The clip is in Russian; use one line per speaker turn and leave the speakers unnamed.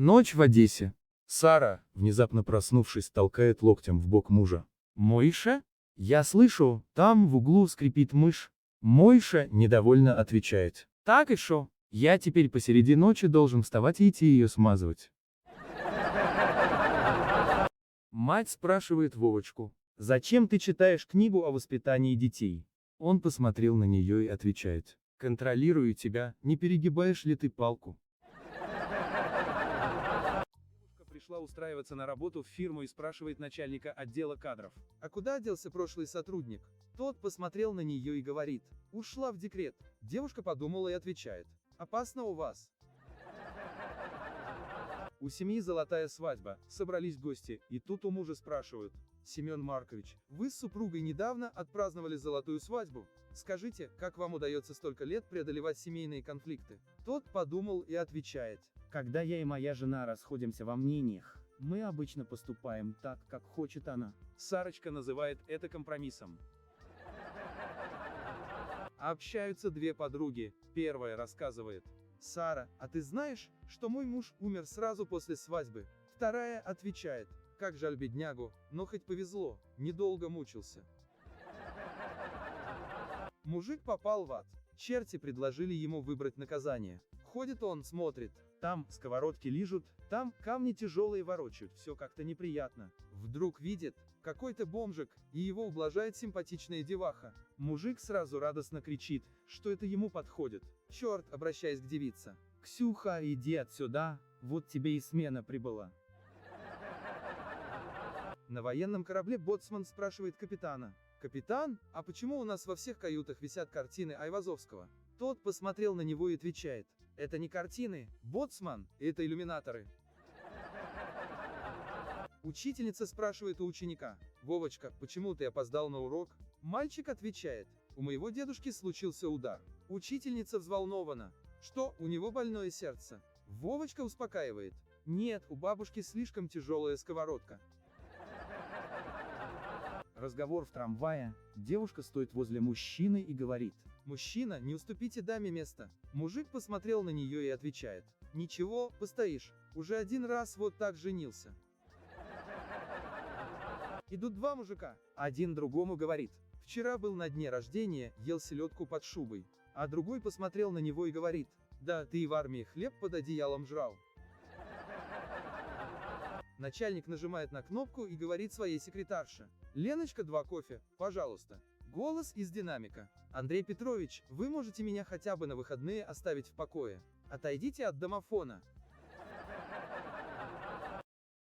Ночь в Одессе.
Сара, внезапно проснувшись, толкает локтем в бок мужа.
Мойша? Я слышу, там в углу скрипит мышь.
Мойша недовольно отвечает.
Так и шо? Я теперь посреди ночи должен вставать и идти ее смазывать. Мать спрашивает Вовочку.
Зачем ты читаешь книгу о воспитании детей?
Он посмотрел на нее и отвечает. Контролирую тебя, не перегибаешь ли ты палку?
Пришла устраиваться на работу в фирму и спрашивает начальника отдела кадров.
А куда делся прошлый сотрудник? Тот посмотрел на нее и говорит. Ушла в декрет. Девушка подумала и отвечает. Опасно у вас.
У семьи золотая свадьба, собрались гости, и тут у мужа спрашивают.
Семен Маркович, вы с супругой недавно отпраздновали золотую свадьбу. Скажите, как вам удается столько лет преодолевать семейные конфликты? Тот подумал и отвечает.
Когда я и моя жена расходимся во мнениях, мы обычно поступаем так, как хочет она.
Сарочка называет это компромиссом.
Общаются две подруги. Первая рассказывает. Сара, а ты знаешь, что мой муж умер сразу после свадьбы? Вторая отвечает. Как жаль беднягу, но хоть повезло, недолго мучился. Мужик попал в ад. Черти предложили ему выбрать наказание. Ходит он, смотрит. Там сковородки лижут, там камни тяжелые ворочают, все как-то неприятно. Вдруг видит, какой-то бомжик, и его ублажает симпатичная деваха. Мужик сразу радостно кричит, что это ему подходит. Черт, обращаясь к девице.
Ксюха, иди отсюда, вот тебе и смена прибыла.
На военном корабле боцман спрашивает капитана. «Капитан, а почему у нас во всех каютах висят картины Айвазовского?» Тот посмотрел на него и отвечает. «Это не картины, боцман, это иллюминаторы». Учительница спрашивает у ученика. «Вовочка, почему ты опоздал на урок?» Мальчик отвечает. «У моего дедушки случился удар». Учительница взволнована. «Что, у него больное сердце?» Вовочка успокаивает. «Нет, у бабушки слишком тяжелая сковородка».
Разговор в трамвае. Девушка стоит возле мужчины и говорит.
«Мужчина, не уступите даме место». Мужик посмотрел на нее и отвечает. «Ничего, постоишь, уже один раз вот так женился». Идут два мужика, один другому говорит. «Вчера был на дне рождения, ел селедку под шубой». А другой посмотрел на него и говорит. «Да, ты и в армии хлеб под одеялом жрал». Начальник нажимает на кнопку и говорит своей секретарше. «Леночка, 2 кофе, пожалуйста». Голос из динамика. «Андрей Петрович, вы можете меня хотя бы на выходные оставить в покое? Отойдите от домофона».